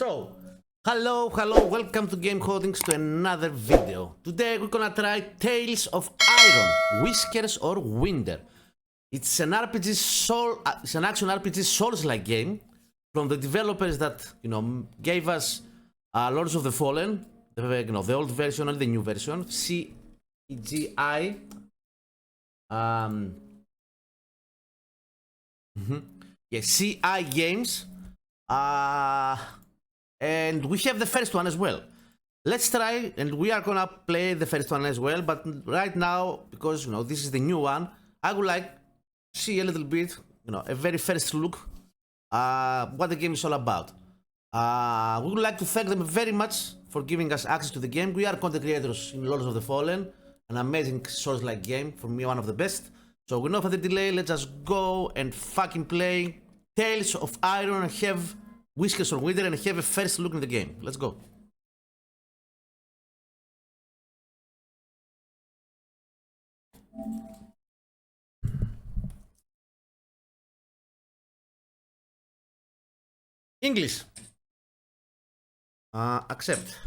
So, hello, welcome to Gamehauntings, to another video. Today we're gonna try Tales of Iron, Whiskers or Winter. It's an RPG it's an action RPG Souls-like game from the developers that gave us Lords of the Fallen, the old version and the new version, CGI. CI Games. And we have the first one as well. Let's try, and we are gonna play the first one as well. But right now, because this is the new one, I would like to see a little bit, a very first look, what the game is all about. We would like to thank them very much for giving us access to the game. We are content creators in Lords of the Fallen, an amazing Souls-like game, for me one of the best. So with no further delay, let's just go and fucking play Tales of Iron and have Whiskers or Winter and have a first look in the game. Let's go. English. Accept.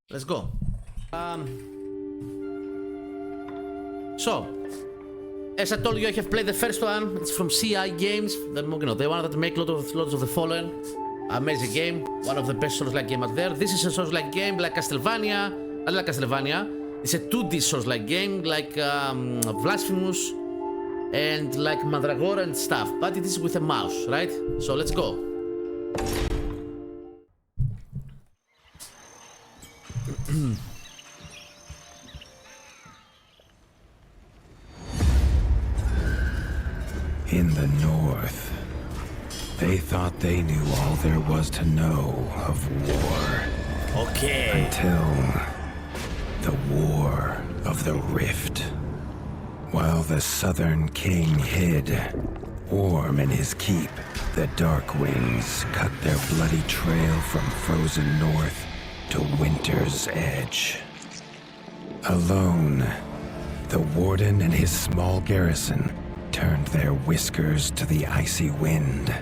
Let's go. So, as I told you, I have played the first one. It's from CI Games. The one that make Lords of the Fallen. Amazing game. One of the best Souls-like game out there. This is a Souls-like game like Castlevania. I like Castlevania. It's a 2D Souls-like game like Blasphemous and like Mandragora and stuff. But it is with a mouse, right? So let's go. In the north, they thought they knew all there was to know of war. Okay. Until the War of the Rift. While the Southern King hid, warm in his keep, the Dark Wings cut their bloody trail from frozen north to winter's edge. Alone, the Warden and his small garrison turned their whiskers to the icy wind.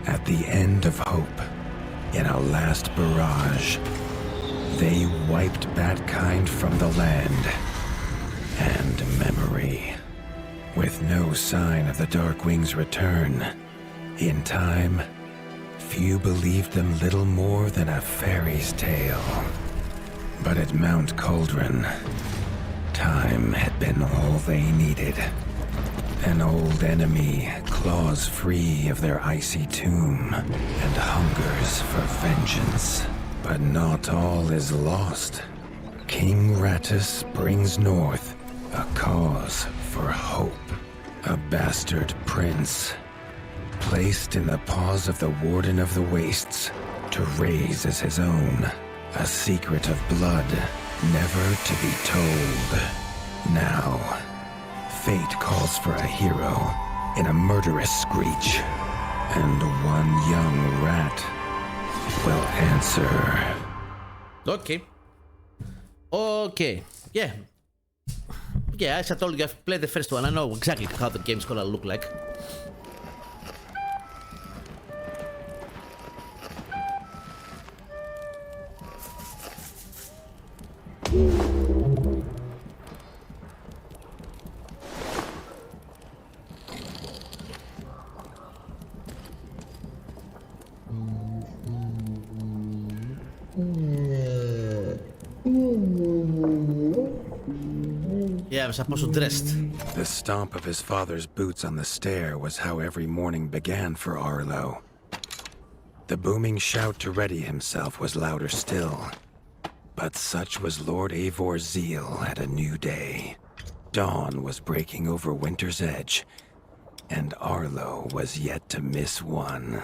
At the end of hope, in a last barrage, they wiped Batkind from the land and memory. With no sign of the Darkwing's return, in time, few believed them little more than a fairy's tale. But at Mount Cauldron, time had been all they needed. An old enemy claws free of their icy tomb and hungers for vengeance. But not all is lost. King Rattus brings north a cause for hope. A bastard prince, placed in the paws of the Warden of the Wastes to raise as his own. A secret of blood never to be told. Now, fate calls for a hero in a murderous screech, and one young rat will answer. Okay. Yeah, as I told you, I've played the first one. I know exactly how the game's gonna look like. Yeah, I'm supposed to dress. The stomp of his father's boots on the stair was how every morning began for Arlo. The booming shout to ready himself was louder still. But such was Lord Eivor's zeal at a new day. Dawn was breaking over winter's edge, and Arlo was yet to miss one.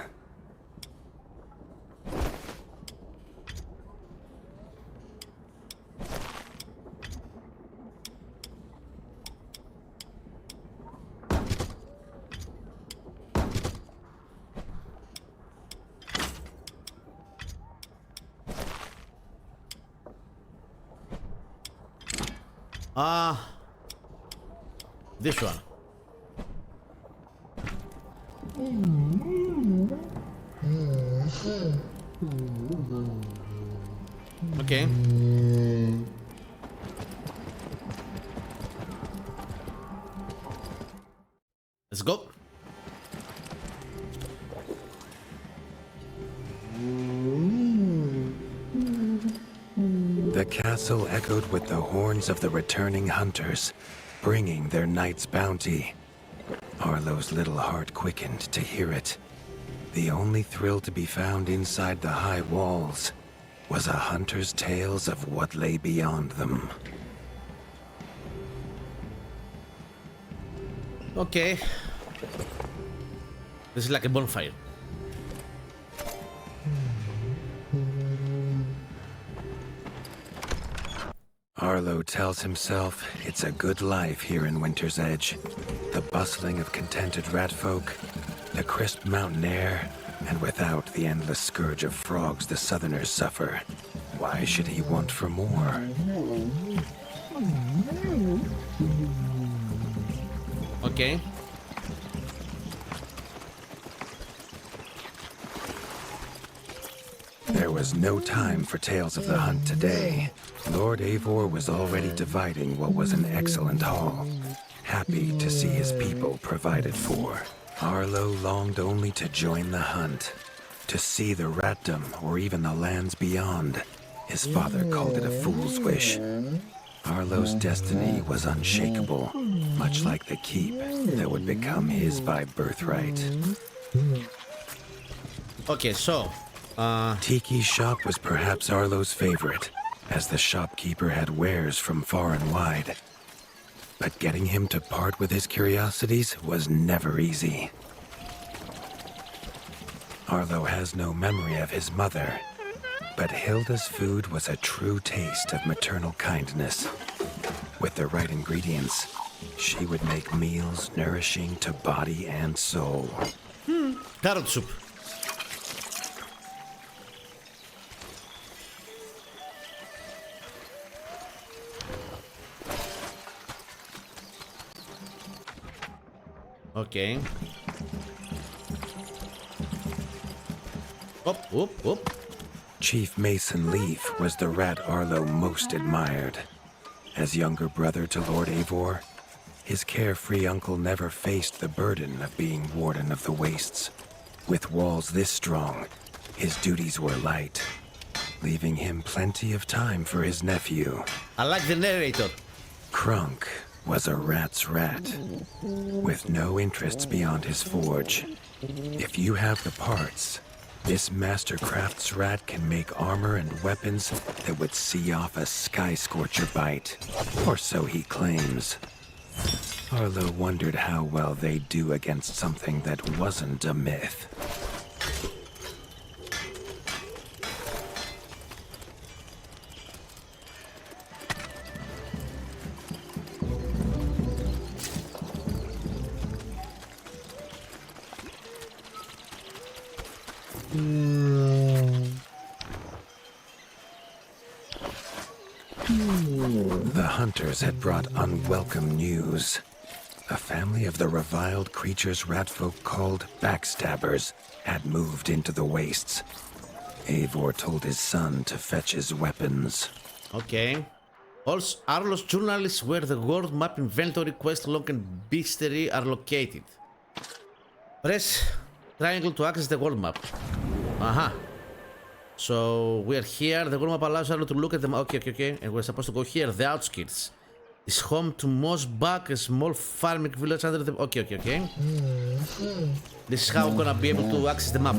This one. Okay. Let's go. The castle echoed with the horns of the returning hunters, bringing their night's bounty. Arlo's little heart quickened to hear it. The only thrill to be found inside the high walls was a hunter's tales of what lay beyond them. Okay. This is like a bonfire. Arlo tells himself it's a good life here in Winter's Edge. The bustling of contented ratfolk, the crisp mountain air, and without the endless scourge of frogs the southerners suffer. Why should he want for more? Okay. There was no time for tales of the hunt today. Lord Eivor was already dividing what was an excellent haul, happy to see his people provided for. Arlo longed only to join the hunt, to see the ratdom or even the lands beyond. His father called it a fool's wish. Arlo's destiny was unshakable, much like the keep that would become his by birthright. Okay, so Tiki's shop was perhaps Arlo's favorite, as the shopkeeper had wares from far and wide. But getting him to part with his curiosities was never easy. Arlo has no memory of his mother, but Hilda's food was a true taste of maternal kindness. With the right ingredients, she would make meals nourishing to body and soul. carrot soup. Okay. Up. Chief Mason Leaf was the rat Arlo most admired. As younger brother to Lord Eivor, his carefree uncle never faced the burden of being Warden of the Wastes. With walls this strong, his duties were light, leaving him plenty of time for his nephew. I like the narrator. Krunk was a rat's rat, with no interests beyond his forge. If you have the parts, this Mastercraft's rat can make armor and weapons that would see off a sky scorcher bite, or so he claims. Arlo wondered how well they'd do against something that wasn't a myth. The hunters had brought unwelcome news. A family of the reviled creatures ratfolk called backstabbers had moved into the wastes. Eivor told his son to fetch his weapons. Okay. Also, Arlo's journal is where the world map inventory, quest log, and bestiary are located. Press triangle to access the world map. Aha. So we are here. The world map allows Arlo to look at them. Okay. And we're supposed to go here. The outskirts is home to Mossback, a small farming village under the. Okay. This is how we're gonna be able to access the map.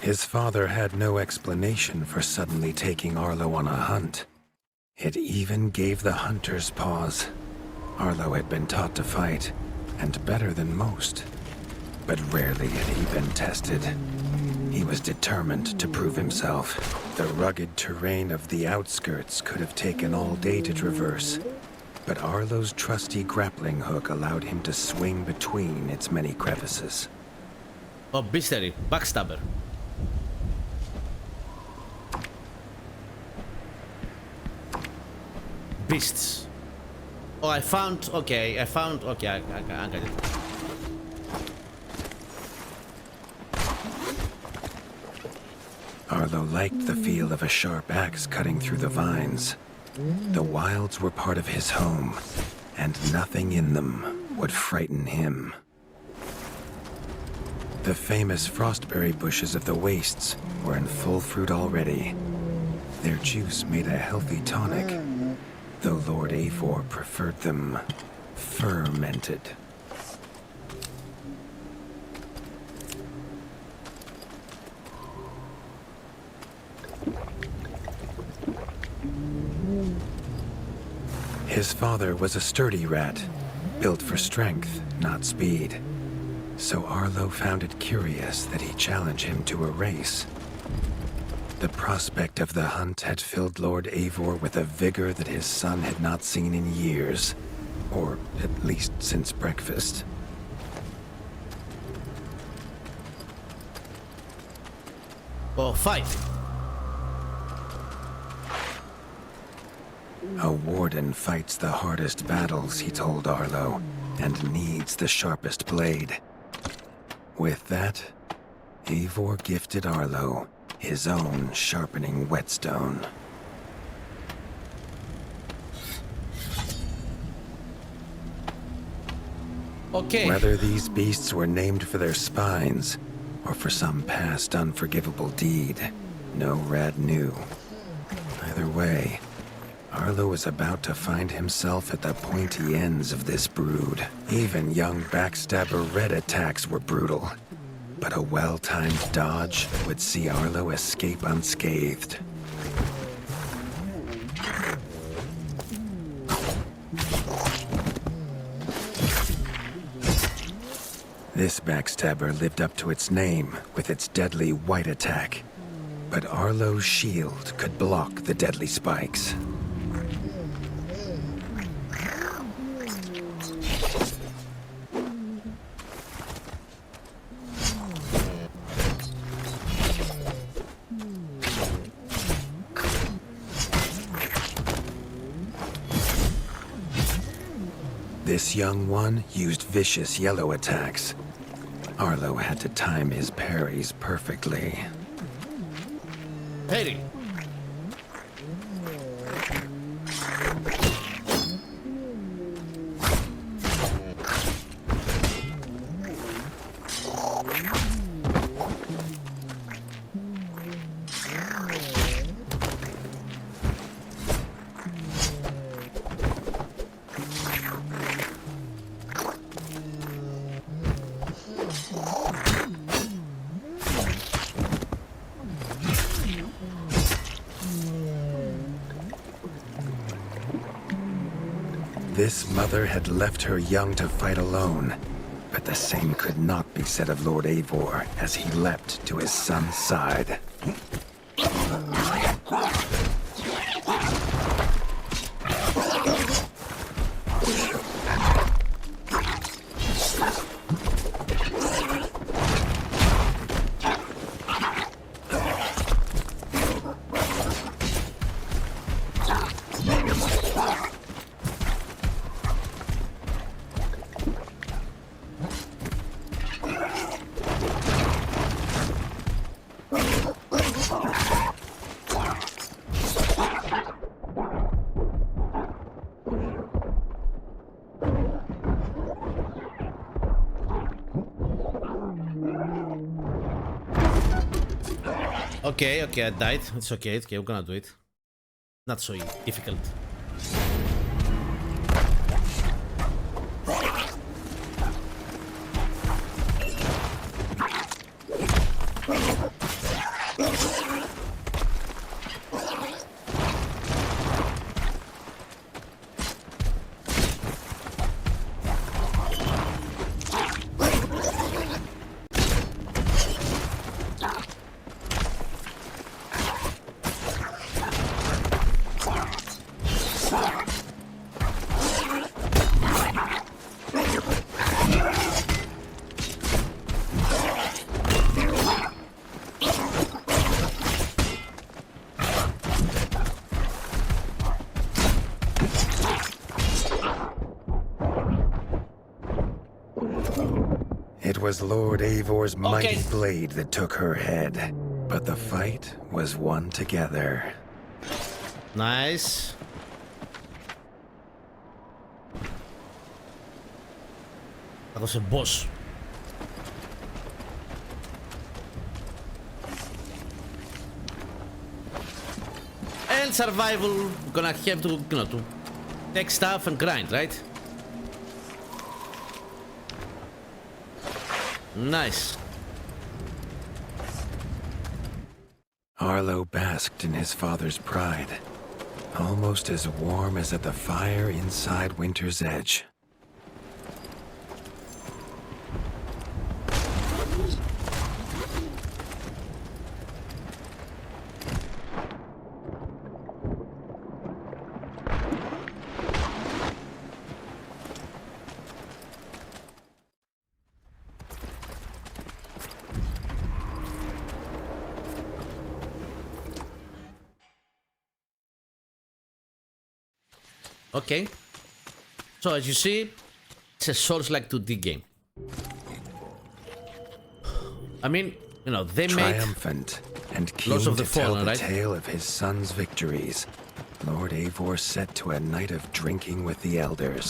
His father had no explanation for suddenly taking Arlo on a hunt. It even gave the hunters pause. Arlo had been taught to fight, and better than most. But rarely had he been tested. He was determined to prove himself. The rugged terrain of the outskirts could have taken all day to traverse. but Arlo's trusty grappling hook allowed him to swing between its many crevices. Oh, Beastery, backstabber. Beasts. Oh, I found. Okay, I got it. Arlo liked the feel of a sharp axe cutting through the vines. The wilds were part of his home, and nothing in them would frighten him. The famous frostberry bushes of the wastes were in full fruit already. Their juice made a healthy tonic, though Lord Eivor preferred them fermented. His father was a sturdy rat, built for strength, not speed. So Arlo found it curious that he challenged him to a race. The prospect of the hunt had filled Lord Eivor with a vigor that his son had not seen in years, or at least since breakfast. Oh, fight! A warden fights the hardest battles, he told Arlo, and needs the sharpest blade. With that, Eivor gifted Arlo his own sharpening whetstone. Okay. Whether these beasts were named for their spines, or for some past unforgivable deed, no rat knew. Either way, Arlo was about to find himself at the pointy ends of this brood. Even young backstabber red attacks were brutal, but a well-timed dodge would see Arlo escape unscathed. This backstabber lived up to its name with its deadly white attack, but Arlo's shield could block the deadly spikes. This young one used vicious yellow attacks. Arlo had to time his parries perfectly. Harry. This mother had left her young to fight alone, but the same could not be said of Lord Eivor as he leapt to his son's side. Okay, I died. It's okay, we're gonna do it. Not so difficult. It was Lord Eivor's mighty Okay. blade that took her head, but the fight was won together. Nice. Θα δώσει boss. And survival, we're gonna have to, to take stuff and grind, right? Nice. Arlo basked in his father's pride, almost as warm as at the fire inside Winter's Edge. Okay. So as you see, it's a Souls-like 2D game. I mean, they made Triumphant and keen Lots of to the tell Fallen, the right? tale of his son's victories, Lord Eivor set to a night of drinking with the elders.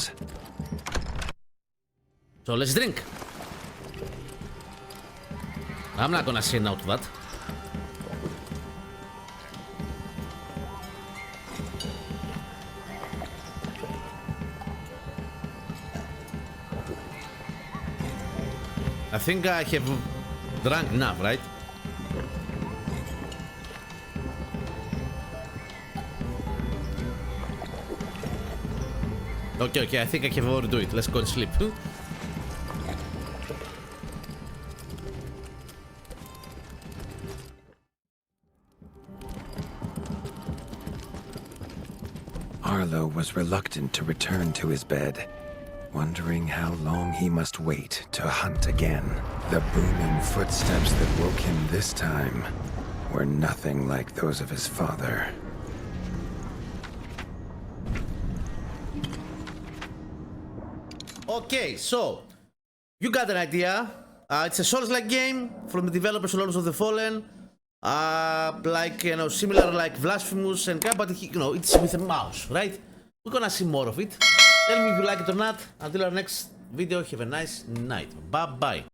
So let's drink. I'm not gonna say no to that. I think I have drunk enough, right? Okay, I think I have overdo it. Let's go and sleep. Arlo was reluctant to return to his bed, wondering how long he must wait to hunt again. The booming footsteps that woke him this time were nothing like those of his father. Okay, so you got an idea. It's a Souls-like game from the developers of Lords of the Fallen. Similar like Blasphemous and but it's with a mouse, right? We're gonna see more of it. Tell me if you like it or not. Until our next video, have a nice night. Bye bye.